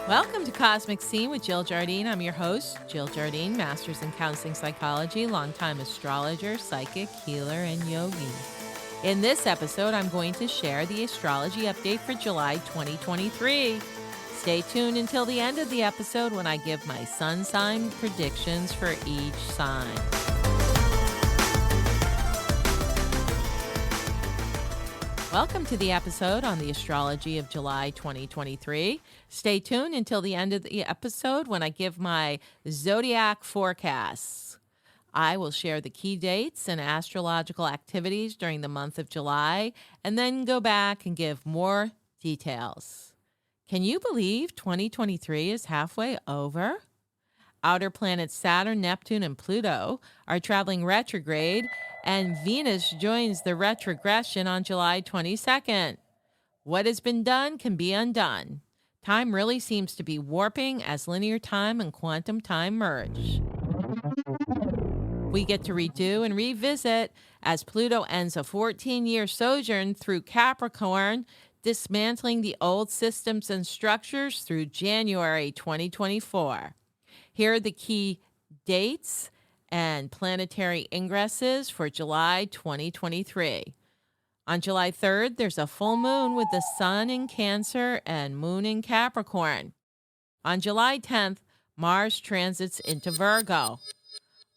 Welcome to Cosmic Scene with Jill Jardine. I'm your host, Jill Jardine, Master's in Counseling Psychology, longtime astrologer, psychic, healer, and yogi. In this episode, I'm going to share the astrology update for July 2023. Stay tuned until the end of the episode when I give my sun sign predictions for each sign. Welcome to the episode on the astrology of July 2023. Stay tuned until the end of the episode when I give my Zodiac forecasts. I will share the key dates and astrological activities during the month of July and then go back and give more details. Can you believe 2023 is halfway over? Outer planets Saturn, Neptune, and Pluto are traveling retrograde, and Venus joins the retrogression on July 22nd. What has been done can be undone. Time really seems to be warping as linear time and quantum time merge. We get to redo and revisit as Pluto ends a 14-year sojourn through Capricorn, dismantling the old systems and structures through January 2024. Here are the key dates and planetary ingresses for July 2023. On July 3rd, there's a full moon with the sun in Cancer and moon in Capricorn. On July 10th, Mars transits into Virgo.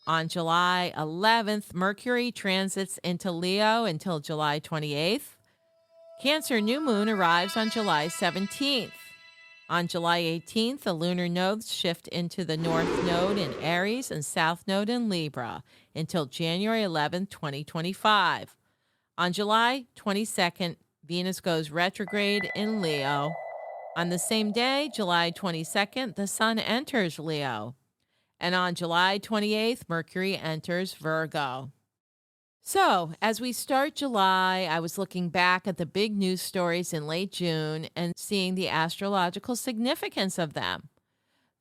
On July 11th, Mercury transits into Leo until July 28th. Cancer new moon arrives on July 17th. On July 18th, the lunar nodes shift into the North Node in Aries and South Node in Libra until January 11th, 2025. On July 22nd, Venus goes retrograde in Leo. On the same day, July 22nd, the Sun enters Leo. And on July 28th, Mercury enters Virgo. So, as we start July, I was looking back at the big news stories in late June and seeing the astrological significance of them.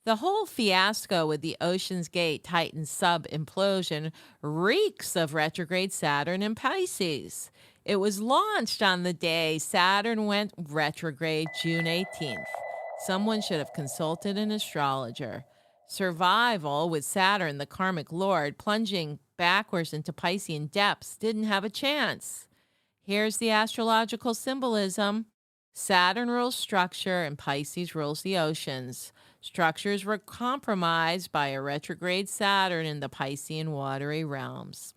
The whole fiasco with the Ocean's Gate Titan sub implosion reeks of retrograde Saturn in Pisces. It was launched on the day Saturn went retrograde, June 18th. Someone should have consulted an astrologer. Survival with Saturn, the karmic lord, plunging backwards into Piscean depths, didn't have a chance. Here's the astrological symbolism. Saturn rules structure and Pisces rules the oceans. Structures were compromised by a retrograde Saturn in the Piscean watery realms.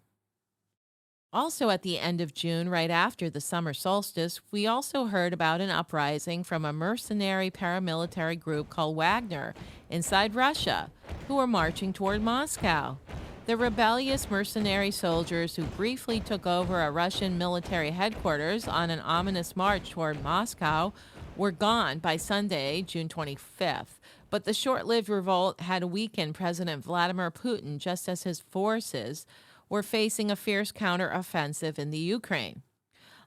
Also at the end of June, right after the summer solstice, we also heard about an uprising from a mercenary paramilitary group called Wagner inside Russia, who were marching toward Moscow. The rebellious mercenary soldiers who briefly took over a Russian military headquarters on an ominous march toward Moscow were gone by Sunday, June 25th. But the short-lived revolt had weakened President Vladimir Putin just as his forces were facing a fierce counteroffensive in the Ukraine.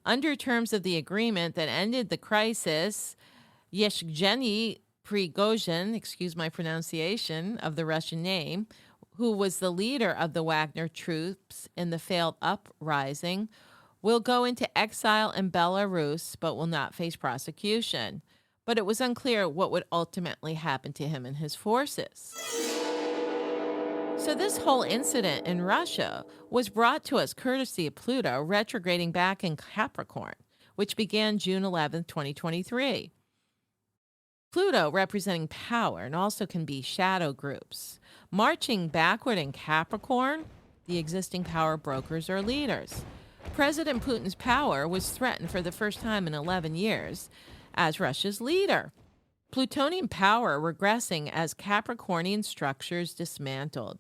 Under terms of the agreement that ended the crisis, Yevgeny Prigozhin, excuse my pronunciation of the Russian name, who was the leader of the Wagner troops in the failed uprising, will go into exile in Belarus but will not face prosecution. But it was unclear what would ultimately happen to him and his forces. So this whole incident in Russia was brought to us courtesy of Pluto retrograding back in Capricorn, which began June 11th, 2023. Pluto representing power and also can be shadow groups. Marching backward in Capricorn, the existing power brokers or leaders. President Putin's power was threatened for the first time in 11 years as Russia's leader. Plutonian power regressing as Capricornian structures dismantled.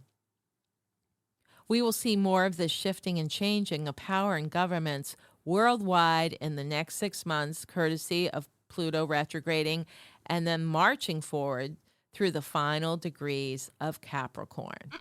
We will see more of this shifting and changing of power and governments worldwide in the next 6 months, courtesy of Pluto retrograding and then marching forward through the final degrees of Capricorn.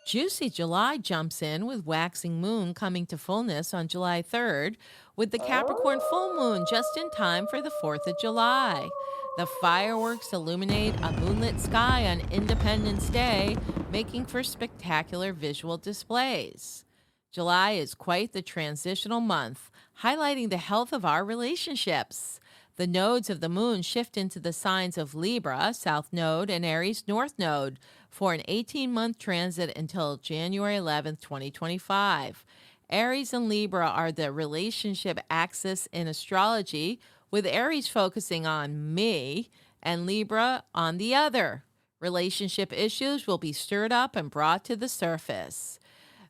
Juicy July jumps in with waxing moon coming to fullness on July 3rd, with the Capricorn full moon just in time for the 4th of July. The fireworks illuminate a moonlit sky on Independence Day, making for spectacular visual displays. July is quite the transitional month, highlighting the health of our relationships. The nodes of the moon shift into the signs of Libra, South Node, and Aries, North Node, for an 18-month transit until January 11th, 2025. Aries and Libra are the relationship axis in astrology, with Aries focusing on me and Libra on the other. Relationship issues will be stirred up and brought to the surface.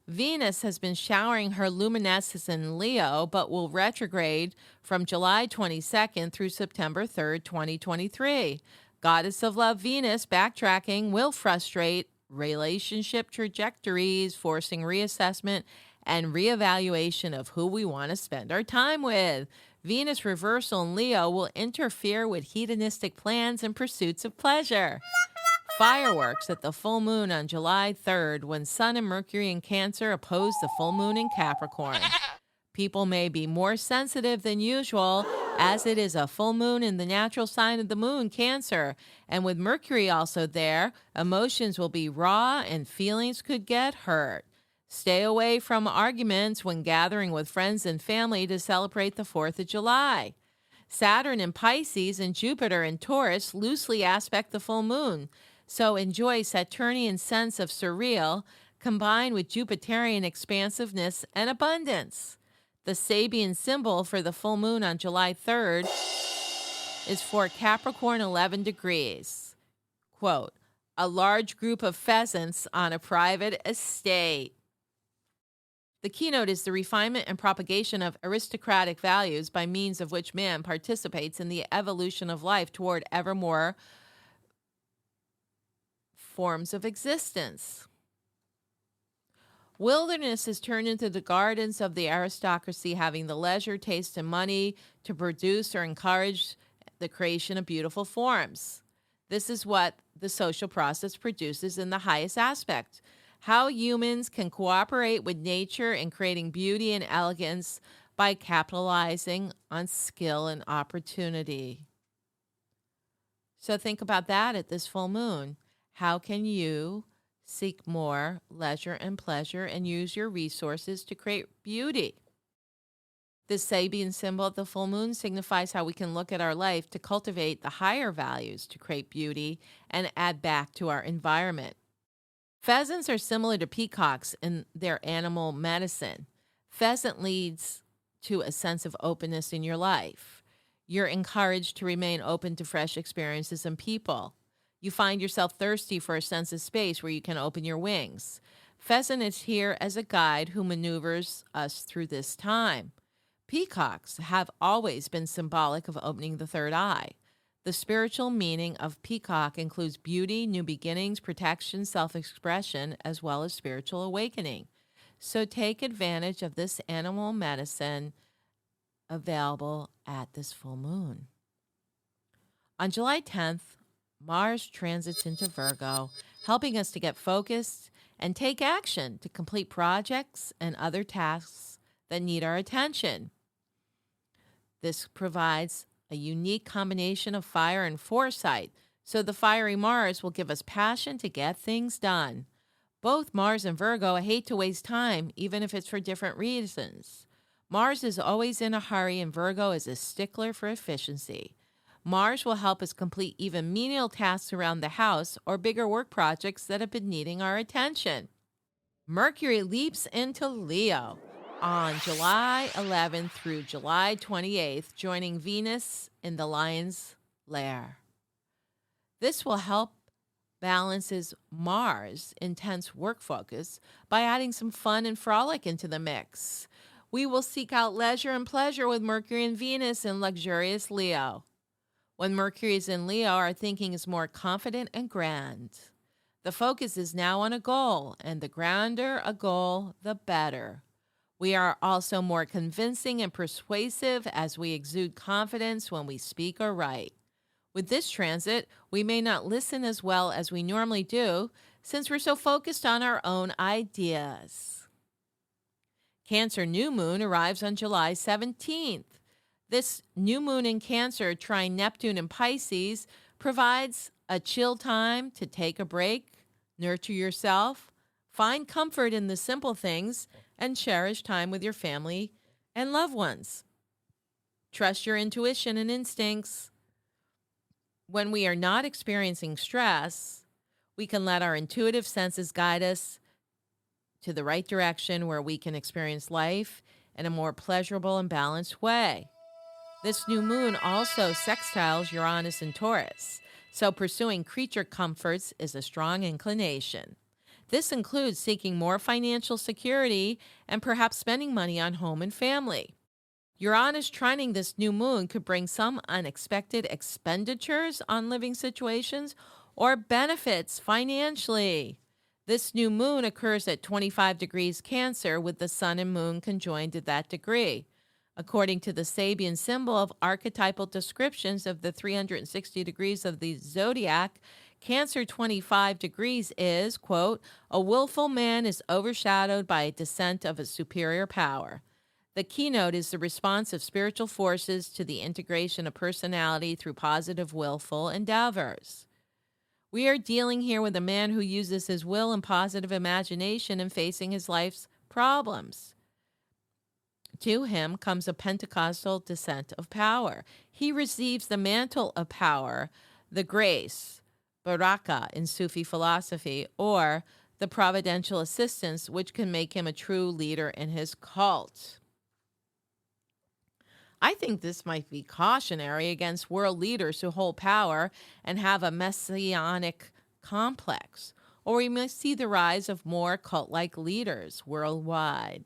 Venus has been showering her luminescence in Leo, but will retrograde from July 22nd through September 3rd, 2023. Goddess of Love Venus backtracking will frustrate relationship trajectories, forcing reassessment and reevaluation of who we want to spend our time with. Venus reversal in Leo will interfere with hedonistic plans and pursuits of pleasure. Fireworks at the full moon on July 3rd, when Sun and Mercury in Cancer oppose the full moon in Capricorn. People may be more sensitive than usual, as it is a full moon in the natural sign of the moon, Cancer. And with Mercury also there, emotions will be raw and feelings could get hurt. Stay away from arguments when gathering with friends and family to celebrate the 4th of July. Saturn in Pisces and Jupiter in Taurus loosely aspect the full moon. So enjoy Saturnian sense of surreal combined with Jupiterian expansiveness and abundance. The Sabian symbol for the full moon on July 3rd is for Capricorn 11 degrees. Quote, a large group of pheasants on a private estate. The keynote is the refinement and propagation of aristocratic values by means of which man participates in the evolution of life toward ever more forms of existence. Wilderness is turned into the gardens of the aristocracy, having the leisure, taste, and money to produce or encourage the creation of beautiful forms. This is what the social process produces in the highest aspect. How humans can cooperate with nature in creating beauty and elegance by capitalizing on skill and opportunity. So think about that at this full moon. How can you seek more leisure and pleasure and use your resources to create beauty? This Sabian symbol at the full moon signifies how we can look at our life to cultivate the higher values to create beauty and add back to our environment. Pheasants are similar to peacocks in their animal medicine. Pheasant leads to a sense of openness in your life. You're encouraged to remain open to fresh experiences and people. You find yourself thirsty for a sense of space where you can open your wings. Pheasant is here as a guide who maneuvers us through this time. Peacocks have always been symbolic of opening the third eye. The spiritual meaning of peacock includes beauty, new beginnings, protection, self-expression, as well as spiritual awakening. So take advantage of this animal medicine available at this full moon. On July 10th, Mars transits into Virgo, helping us to get focused and take action to complete projects and other tasks that need our attention. This provides a unique combination of fire and foresight, so the fiery Mars will give us passion to get things done. Both Mars and Virgo hate to waste time, even if it's for different reasons. Mars is always in a hurry, and Virgo is a stickler for efficiency. Mars will help us complete even menial tasks around the house or bigger work projects that have been needing our attention. Mercury leaps into Leo on July 11th through July 28th, joining Venus in the Lion's Lair. This will help balances Mars' intense work focus by adding some fun and frolic into the mix. We will seek out leisure and pleasure with Mercury and Venus in luxurious Leo. When Mercury is in Leo, our thinking is more confident and grand. The focus is now on a goal, and the grander a goal, the better. We are also more convincing and persuasive as we exude confidence when we speak or write. With this transit, we may not listen as well as we normally do, since we're so focused on our own ideas. Cancer new moon arrives on July 17th. This new moon in Cancer, trine Neptune in Pisces, provides a chill time to take a break, nurture yourself, find comfort in the simple things, and cherish time with your family and loved ones. Trust your intuition and instincts. When we are not experiencing stress, we can let our intuitive senses guide us to the right direction where we can experience life in a more pleasurable and balanced way. This new moon also sextiles Uranus and Taurus, so pursuing creature comforts is a strong inclination. This includes seeking more financial security and perhaps spending money on home and family. Uranus trining this new moon could bring some unexpected expenditures on living situations or benefits financially. This new moon occurs at 25 degrees Cancer with the sun and moon conjoined at that degree. According to the Sabian symbol of archetypal descriptions of the 360 degrees of the Zodiac, Cancer 25 degrees is, quote, a willful man is overshadowed by a descent of a superior power. The keynote is the response of spiritual forces to the integration of personality through positive willful endeavors. We are dealing here with a man who uses his will and positive imagination in facing his life's problems. To him comes a Pentecostal descent of power. He receives the mantle of power, the grace, baraka in Sufi philosophy, or the providential assistance, which can make him a true leader in his cult. I think this might be cautionary against world leaders who hold power and have a messianic complex, or we may see the rise of more cult-like leaders worldwide.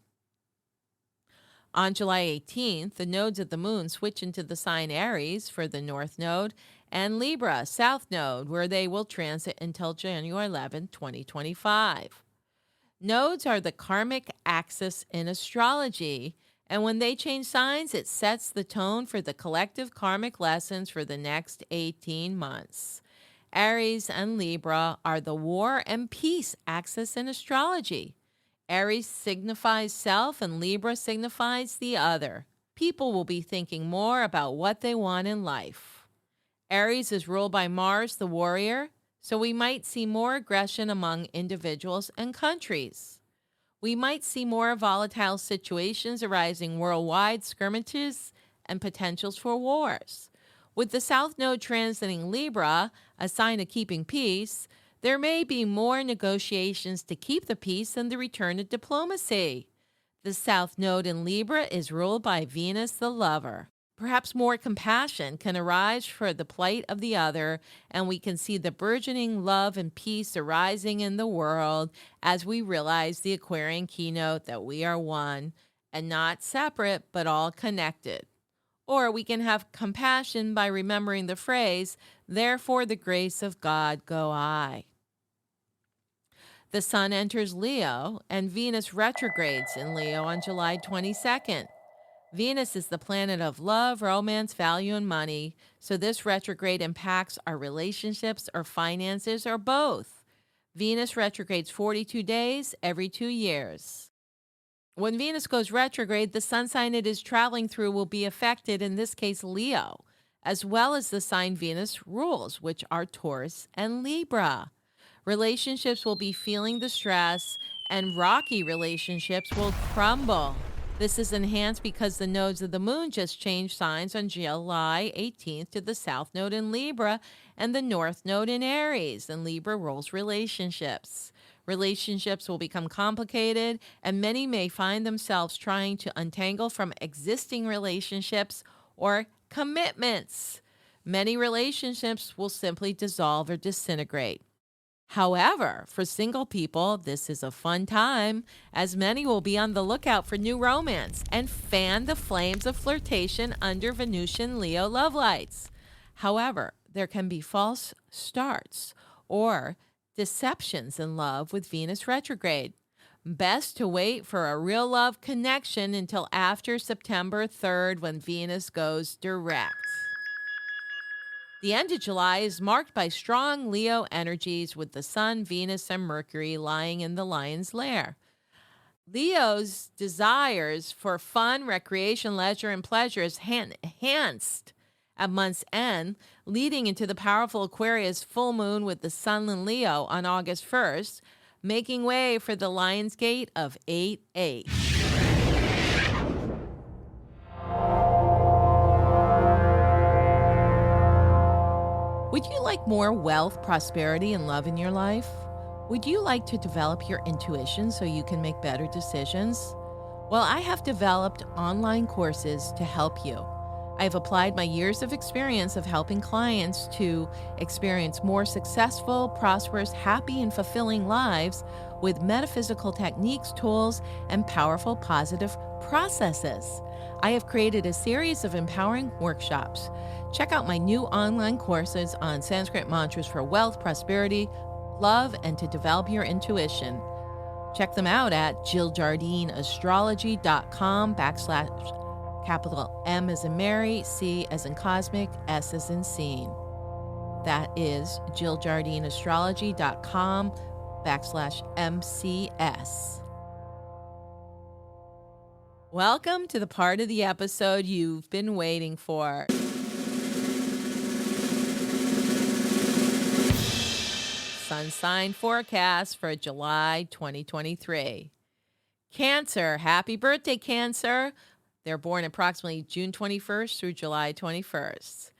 On July 18th, the nodes of the moon switch into the sign Aries for the North Node and Libra, South Node, where they will transit until January 11, 2025. Nodes are the karmic axis in astrology, and when they change signs, it sets the tone for the collective karmic lessons for the next 18 months. Aries and Libra are the war and peace axis in astrology. Aries signifies self and Libra signifies the other. People will be thinking more about what they want in life. Aries is ruled by Mars, the warrior, so we might see more aggression among individuals and countries. We might see more volatile situations arising worldwide, skirmishes, and potentials for wars. With the South Node transiting Libra, a sign of keeping peace, there may be more negotiations to keep the peace and the return of diplomacy. The South Node in Libra is ruled by Venus, the lover. Perhaps more compassion can arise for the plight of the other, and we can see the burgeoning love and peace arising in the world as we realize the Aquarian keynote that we are one and not separate, but all connected. Or we can have compassion by remembering the phrase, therefore the grace of God go I. The sun enters Leo, and Venus retrogrades in Leo on July 22nd. Venus is the planet of love, romance, value, and money, so this retrograde impacts our relationships or finances or both. Venus retrogrades 42 days every 2 years. When Venus goes retrograde, the sun sign it is traveling through will be affected, in this case Leo, as well as the sign Venus rules, which are Taurus and Libra. Relationships will be feeling the stress, and rocky relationships will crumble. This is enhanced because the nodes of the moon just changed signs on July 18th to the South Node in Libra and the North Node in Aries, and Libra rules relationships. Relationships will become complicated, and many may find themselves trying to untangle from existing relationships or commitments. Many relationships will simply dissolve or disintegrate. However, for single people, this is a fun time, as many will be on the lookout for new romance and fan the flames of flirtation under Venusian Leo love lights. However, there can be false starts or deceptions in love with Venus retrograde. Best to wait for a real love connection until after September 3rd when Venus goes direct. The end of July is marked by strong Leo energies with the Sun, Venus, and Mercury lying in the lion's lair. Leo's desires for fun, recreation, leisure, and pleasure is enhanced at month's end, leading into the powerful Aquarius full moon with the Sun in Leo on August 1st, making way for the Lion's Gate of 8/8. Would you like more wealth, prosperity, and love in your life? Would you like to develop your intuition so you can make better decisions? Well, I have developed online courses to help you. I have applied my years of experience of helping clients to experience more successful, prosperous, happy, and fulfilling lives with metaphysical techniques, tools, and powerful positive processes. I have created a series of empowering workshops. Check out my new online courses on Sanskrit mantras for wealth, prosperity, love, and to develop your intuition. Check them out at jilljardineastrology.com/ capital M as in Mary, C as in cosmic, S as in scene. That is jilljardineastrology.com/MCS. Welcome to the part of the episode you've been waiting for. Sun sign forecast for July 2023. Cancer, happy birthday, Cancer. They're born approximately June 21st through July 21st.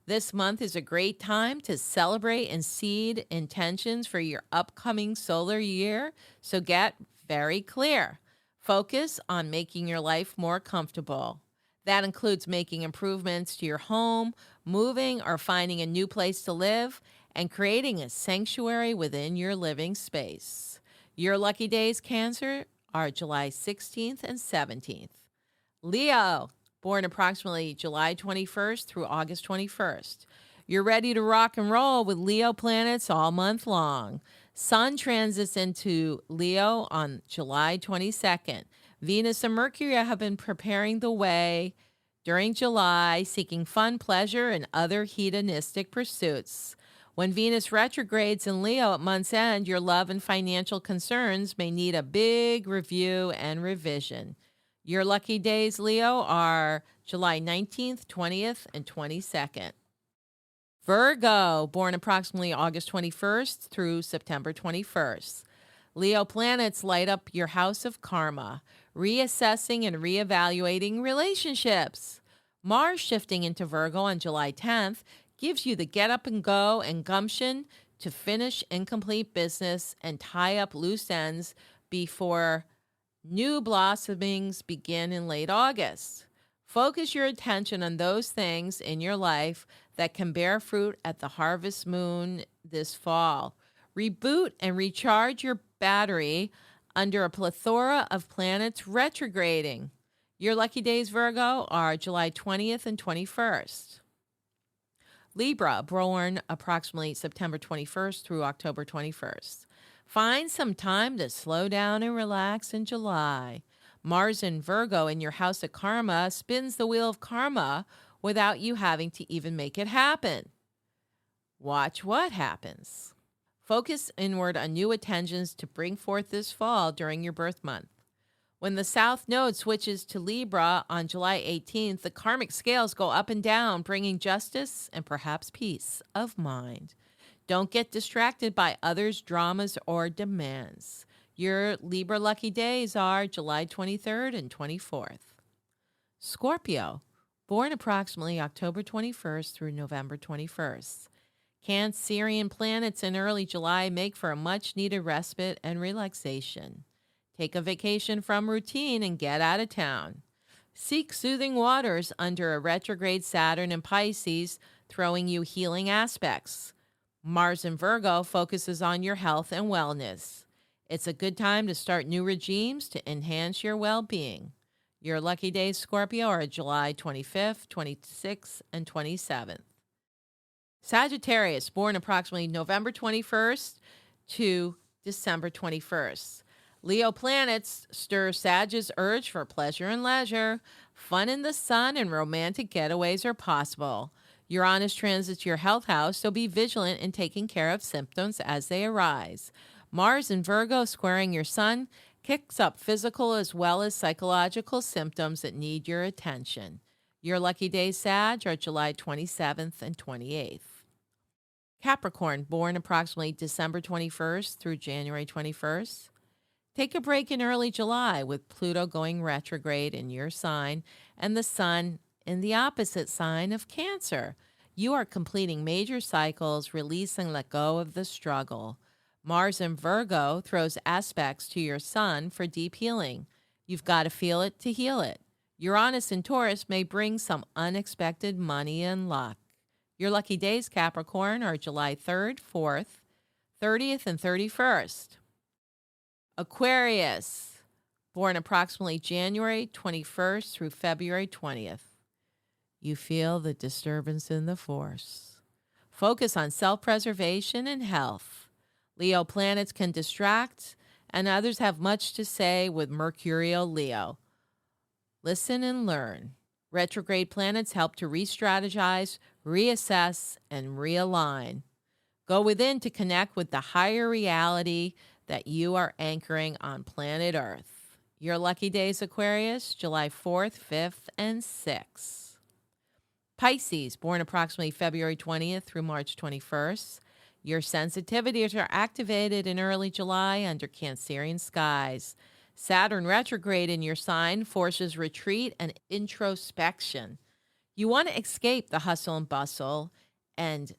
This month is a great time to celebrate and seed intentions for your upcoming solar year, so get very clear. Focus on making your life more comfortable. That includes making improvements to your home, moving or finding a new place to live, and creating a sanctuary within your living space. Your lucky days, Cancer, are July 16th and 17th. Leo, born approximately July 21st through August 21st. You're ready to rock and roll with Leo planets all month long. Sun transits into Leo on July 22nd. Venus and Mercury have been preparing the way during July, seeking fun, pleasure, and other hedonistic pursuits. When Venus retrogrades in Leo at month's end, your love and financial concerns may need a big review and revision. Your lucky days, Leo, are July 19th, 20th, and 22nd. Virgo, born approximately August 21st through September 21st. Leo planets light up your house of karma, reassessing and reevaluating relationships. Mars shifting into Virgo on July 10th gives you the get up and go and gumption to finish incomplete business and tie up loose ends before new blossomings begin in late August. Focus your attention on those things in your life that can bear fruit at the harvest moon this fall. Reboot and recharge your battery under a plethora of planets retrograding. Your lucky days, Virgo, are July 20th and 21st. Libra, born approximately September 21st through October 21st. Find some time to slow down and relax in July. Mars in Virgo in your house of karma spins the wheel of karma without you having to even make it happen. Watch what happens. Focus inward on new intentions to bring forth this fall during your birth month. When the South Node switches to Libra on July 18th, the karmic scales go up and down, bringing justice and perhaps peace of mind. Don't get distracted by others' dramas or demands. Your Libra lucky days are July 23rd and 24th. Scorpio, born approximately October 21st through November 21st. Cancerian planets in early July make for a much-needed respite and relaxation. Take a vacation from routine and get out of town. Seek soothing waters under a retrograde Saturn in Pisces, throwing you healing aspects. Mars in Virgo focuses on your health and wellness. It's a good time to start new regimes to enhance your well-being. Your lucky days, Scorpio, are July 25th, 26th, and 27th. Sagittarius, born approximately November 21st to December 21st. Leo planets stir Sag's urge for pleasure and leisure. Fun in the sun and romantic getaways are possible. Uranus transits your health house, so be vigilant in taking care of symptoms as they arise. Mars in Virgo squaring your sun kicks up physical as well as psychological symptoms that need your attention. Your lucky days, Sag, are July 27th and 28th. Capricorn, born approximately December 21st through January 21st. Take a break in early July with Pluto going retrograde in your sign and the sun in the opposite sign of Cancer. You are completing major cycles, release and let go of the struggle. Mars in Virgo throws aspects to your sun for deep healing. You've got to feel it to heal it. Uranus in Taurus may bring some unexpected money and luck. Your lucky days, Capricorn, are July 3rd, 4th, 30th, and 31st. Aquarius, born approximately January 21st through February 20th. You feel the disturbance in the force. Focus on self-preservation and health. Leo planets can distract, and others have much to say with Mercurial Leo. Listen and learn. Retrograde planets help to re-strategize, reassess, and realign. Go within to connect with the higher reality that you are anchoring on planet Earth. Your lucky days, Aquarius, July 4th, 5th, and 6th. Pisces, born approximately February 20th through March 21st. Your sensitivities are activated in early July under Cancerian skies. Saturn retrograde in your sign forces retreat and introspection. You want to escape the hustle and bustle and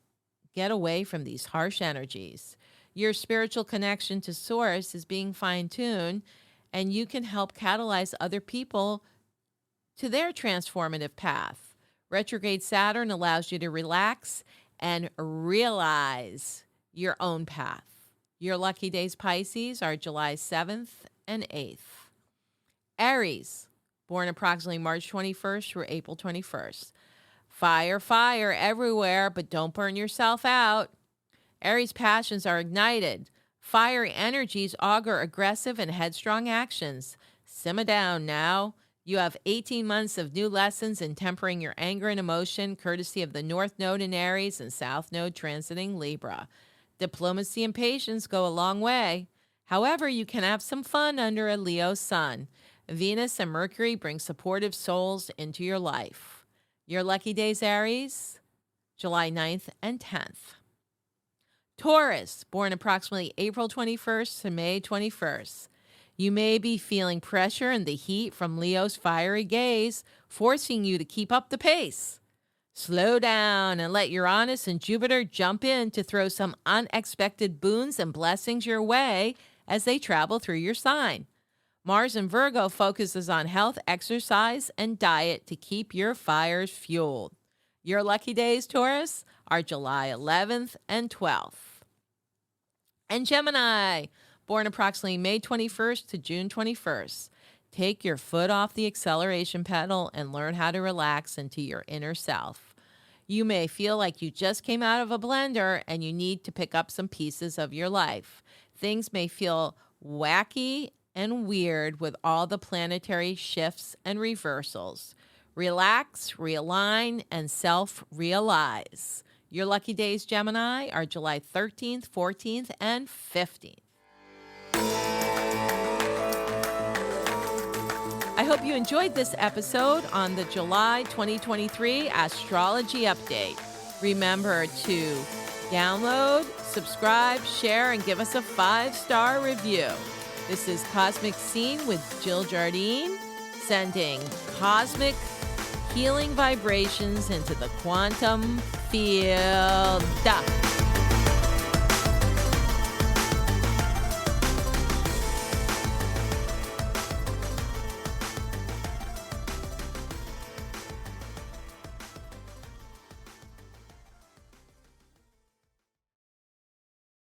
get away from these harsh energies. Your spiritual connection to Source is being fine-tuned, and you can help catalyze other people to their transformative path. Retrograde Saturn allows you to relax and realize your own path. Your lucky days, Pisces, are July 7th and 8th. Aries, born approximately March 21st through April 21st. Fire, fire everywhere, but don't burn yourself out. Aries passions are ignited. Fiery energies augur aggressive and headstrong actions. Simmer down now. You have 18 months of new lessons in tempering your anger and emotion, courtesy of the North Node in Aries and South Node transiting Libra. Diplomacy and patience go a long way. However, you can have some fun under a Leo sun. Venus and Mercury bring supportive souls into your life. Your lucky days, Aries, July 9th and 10th. Taurus, born approximately April 21st to May 21st. You may be feeling pressure and the heat from Leo's fiery gaze, forcing you to keep up the pace. Slow down and let Uranus and Jupiter jump in to throw some unexpected boons and blessings your way as they travel through your sign. Mars in Virgo focuses on health, exercise, and diet to keep your fires fueled. Your lucky days, Taurus, are July 11th and 12th. And Gemini, born approximately May 21st to June 21st. Take your foot off the acceleration pedal and learn how to relax into your inner self. You may feel like you just came out of a blender and you need to pick up some pieces of your life. Things may feel wacky and weird with all the planetary shifts and reversals. Relax, realign, and self-realize. Your lucky days, Gemini, are July 13th, 14th, and 15th. I hope you enjoyed this episode on the July 2023 Astrology Update. Remember to download, subscribe, share, and give us a 5-star review. This is Cosmic Scene with Jill Jardine, sending cosmic healing vibrations into the quantum field.